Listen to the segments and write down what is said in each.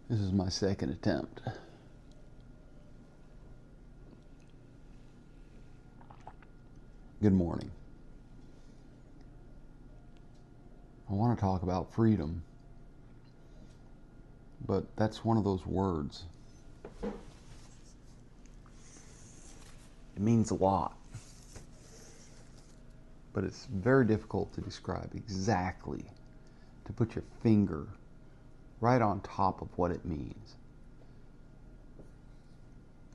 This is my second attempt. Good morning. I want to talk about freedom, but that's one of those words. It means a lot, but it's very difficult to describe exactly, to put your finger right on top of what it means.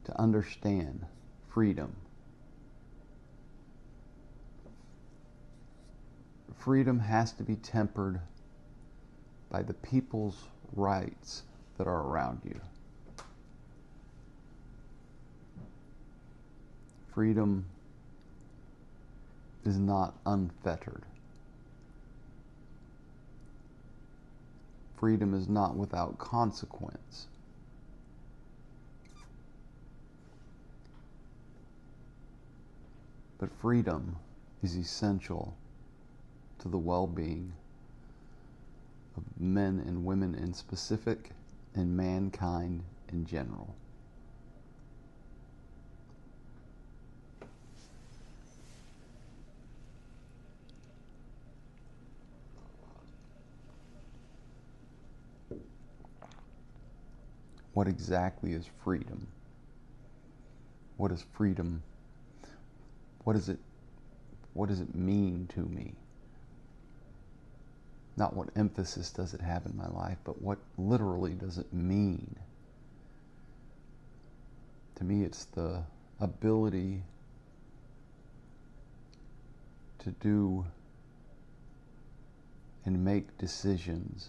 To understand freedom. Freedom has to be tempered by the people's rights that are around you. Freedom is not unfettered. Freedom is not without consequence. But freedom is essential to the well-being of men and women in specific and mankind in general. What exactly is freedom? What is freedom? What does it mean to me? Not what emphasis does it have in my life, but what literally does it mean? To me, it's the ability to do and make decisions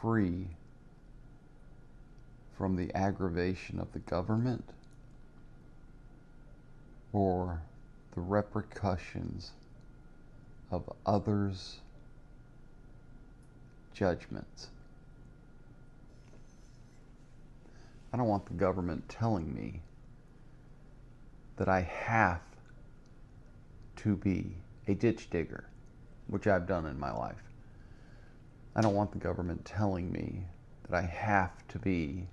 free from the aggravation of the government or the repercussions of others' judgments. I don't want the government telling me that I have to be a ditch digger, which I've done in my life. I don't want the government telling me that I have to be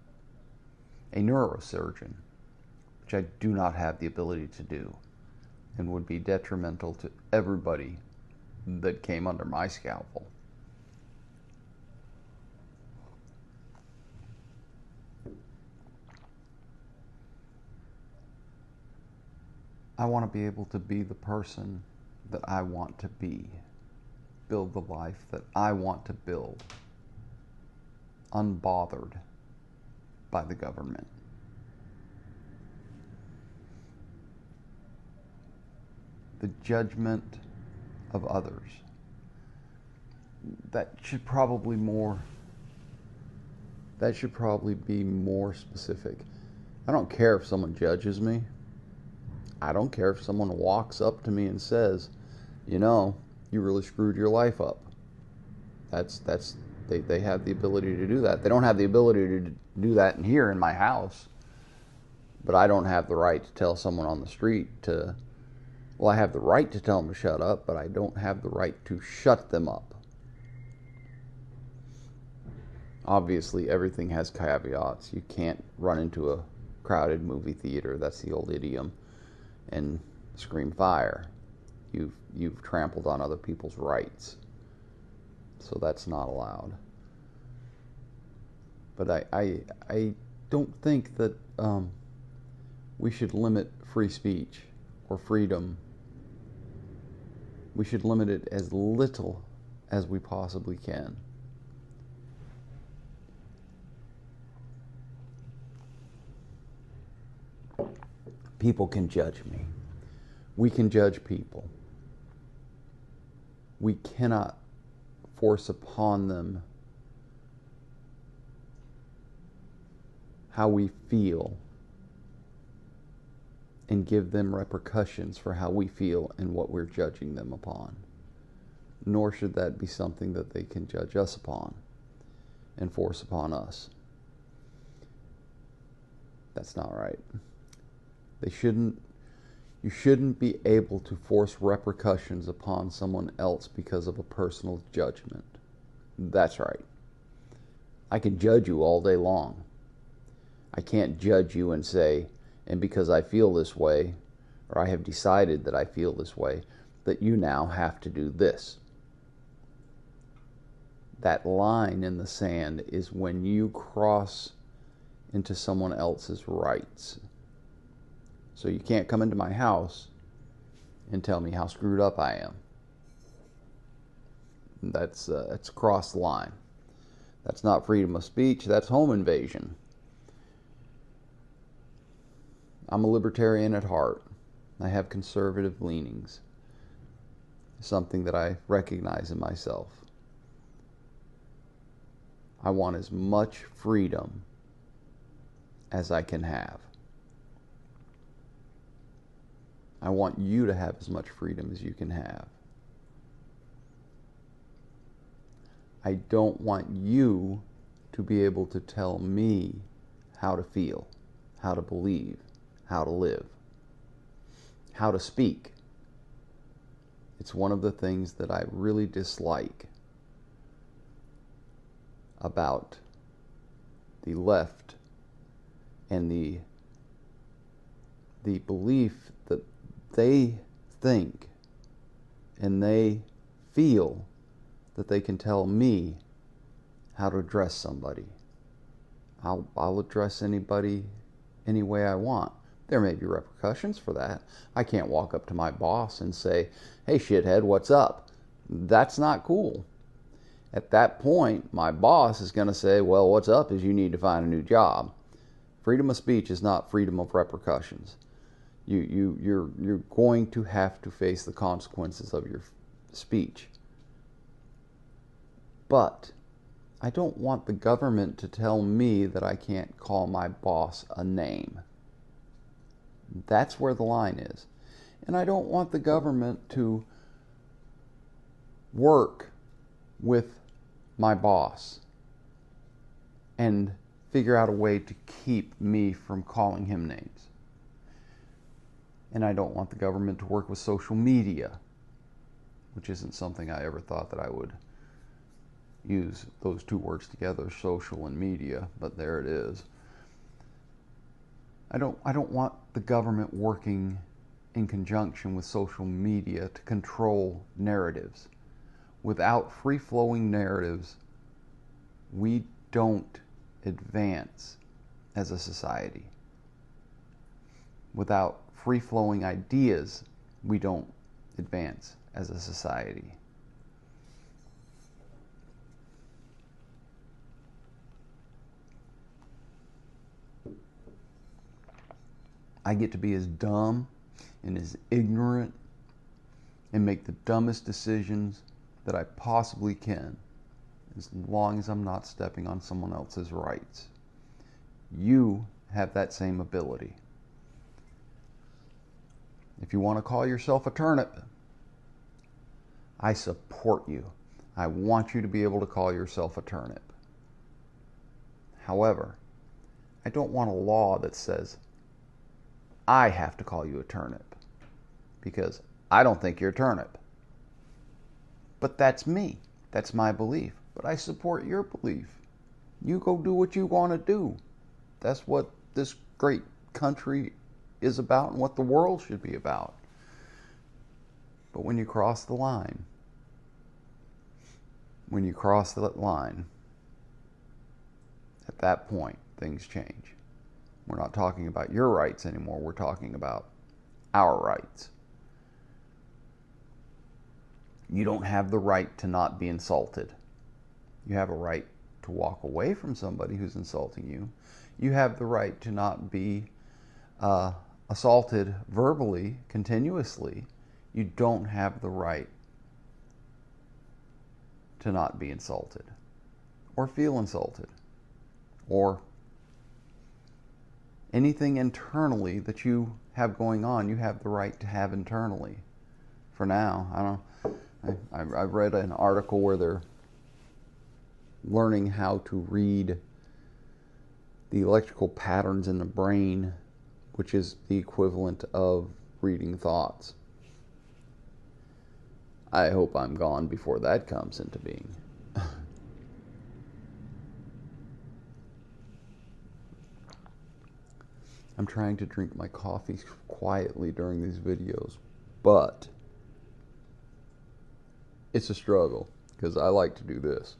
a neurosurgeon, which I do not have the ability to do and would be detrimental to everybody that came under my scalpel. I want to be able to be the person that I want to be, build the life that I want to build, unbothered by the government. The judgment of others. That should probably be more specific. I don't care if someone judges me. I don't care if someone walks up to me and says, you really screwed your life up. They have the ability to do that. They don't have the ability to do that in here in my house. But I don't have the right to tell someone on the street I have the right to tell them to shut up, but I don't have the right to shut them up. Obviously, everything has caveats. You can't run into a crowded movie theater, that's the old idiom, and scream fire. You've trampled on other people's rights. So that's not allowed. But I don't think that we should limit free speech or freedom. We should limit it as little as we possibly can. People can judge me. We can judge people. We cannot force upon them how we feel and give them repercussions for how we feel and what we're judging them upon. Nor should that be something that they can judge us upon and force upon us. That's not right. You shouldn't be able to force repercussions upon someone else because of a personal judgment. That's right. I can judge you all day long. I can't judge you and say, and because I feel this way, or I have decided that I feel this way, that you now have to do this. That line in the sand is when you cross into someone else's rights. So you can't come into my house and tell me how screwed up I am. That's cross the line. That's not freedom of speech. That's home invasion. I'm a libertarian at heart. I have conservative leanings. Something that I recognize in myself. I want as much freedom as I can have. I want you to have as much freedom as you can have. I don't want you to be able to tell me how to feel, how to believe, how to live, how to speak. It's one of the things that I really dislike about the left and the belief that they think and they feel that they can tell me how to address somebody. I'll address anybody any way I want. There may be repercussions for that. I can't walk up to my boss and say, "Hey shithead, what's up?" That's not cool. At that point, my boss is going to say, "Well, what's up is you need to find a new job." Freedom of speech is not freedom of repercussions. You're going to have to face the consequences of your speech. But I don't want the government to tell me that I can't call my boss a name. That's where the line is. And I don't want the government to work with my boss and figure out a way to keep me from calling him names. And I don't want the government to work with social media, which isn't something I ever thought that I would use those two words together, social and media, but there it is. I don't want the government working in conjunction with social media to control narratives. Without free-flowing narratives, we don't advance as a society. Without free-flowing ideas, we don't advance as a society. I get to be as dumb and as ignorant and make the dumbest decisions that I possibly can, as long as I'm not stepping on someone else's rights. You have that same ability. If you want to call yourself a turnip, I support you. I want you to be able to call yourself a turnip. However, I don't want a law that says I have to call you a turnip because I don't think you're a turnip. But that's me. That's my belief. But I support your belief. You go do what you want to do. That's what this great country is about and what the world should be about. But when you cross the line, at that point, things change. We're not talking about your rights anymore. We're talking about our rights. You don't have the right to not be insulted. You have a right to walk away from somebody who's insulting you. You have the right to not be assaulted verbally, continuously. You don't have the right to not be insulted or feel insulted or anything internally that you have going on. You have the right to have internally. For now, I read an article where they're learning how to read the electrical patterns in the brain, which is the equivalent of reading thoughts. I hope I'm gone before that comes into being. I'm trying to drink my coffee quietly during these videos, but it's a struggle because I like to do this.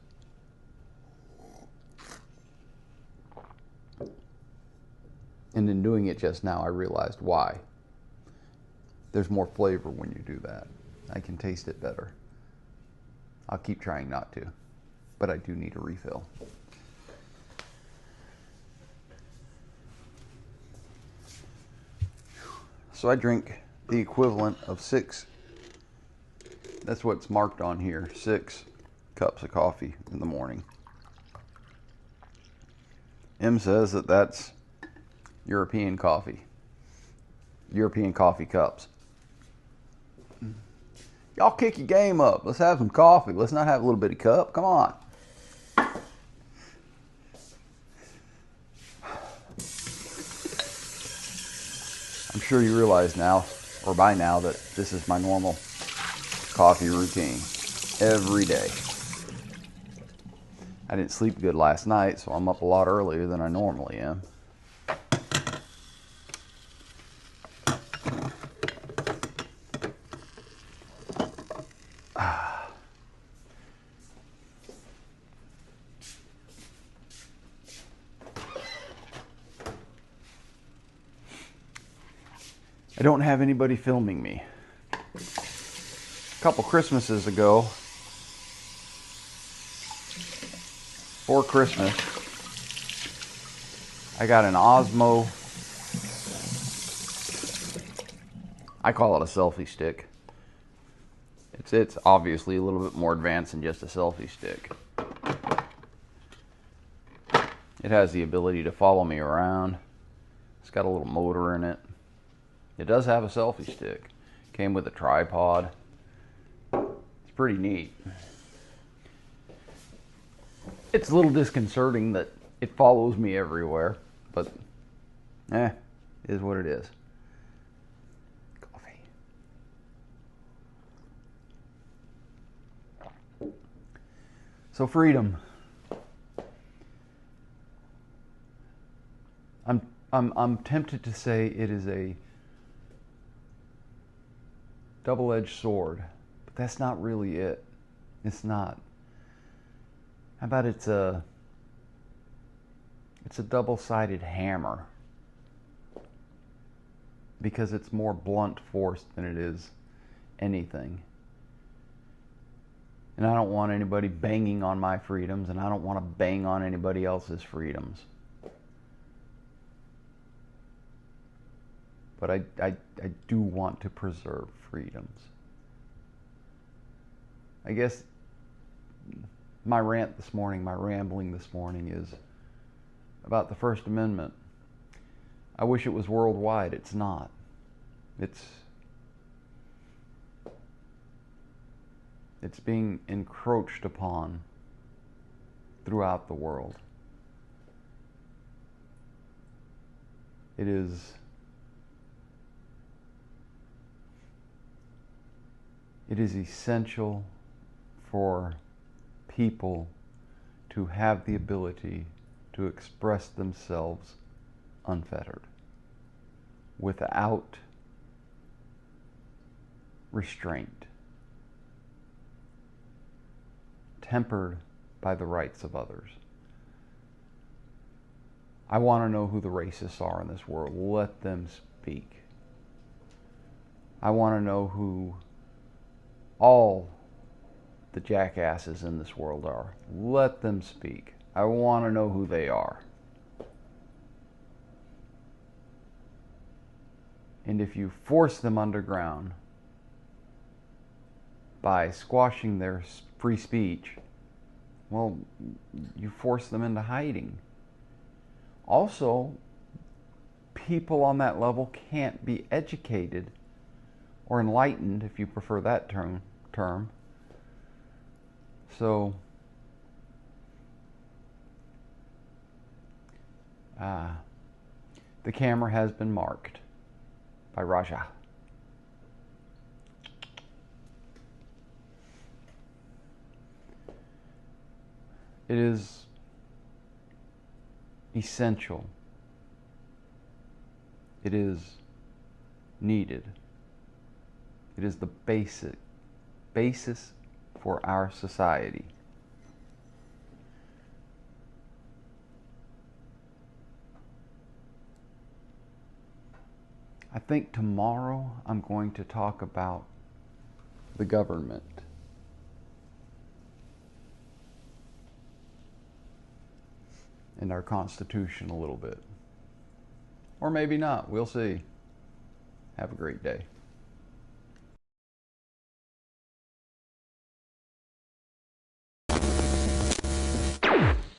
And in doing it just now, I realized why. There's more flavor when you do that. I can taste it better. I'll keep trying not to, but I do need a refill. So I drink the equivalent of 6, that's what's marked on here, 6 cups of coffee in the morning. M says that that's European coffee. European coffee cups. Y'all kick your game up. Let's have some coffee. Let's not have a little bitty cup. Come on. I'm sure you realize now, or by now, that this is my normal coffee routine every day. I didn't sleep good last night, so I'm up a lot earlier than I normally am. I don't have anybody filming me. A couple Christmases ago, for Christmas, I got an Osmo, I call it a selfie stick. It's obviously a little bit more advanced than just a selfie stick. It has the ability to follow me around. It's got a little motor in it. It does have a selfie stick. Came with a tripod. It's pretty neat. It's a little disconcerting that it follows me everywhere, but it is what it is. Coffee. So freedom. I'm tempted to say it is a double-edged sword, but that's not really it. It's not. How about it's a double-sided hammer, because it's more blunt force than it is anything. And I don't want anybody banging on my freedoms, and I don't want to bang on anybody else's freedoms. But I do want to preserve freedoms. I guess my rant this morning, my rambling this morning is about the First Amendment. I wish it was worldwide. It's not. It's being encroached upon throughout the world. It is essential for people to have the ability to express themselves unfettered, without restraint, tempered by the rights of others. I want to know who the racists are in this world. Let them speak. I want to know who all the jackasses in this world are. Let them speak. I want to know who they are. And if you force them underground by squashing their free speech, well, you force them into hiding. Also, people on that level can't be educated or enlightened, if you prefer that term. So, the camera has been marked by Raja. It is essential It is needed. It is the basis for our society. I think tomorrow I'm going to talk about the government. And our Constitution a little bit. Or maybe not. We'll see. Have a great day.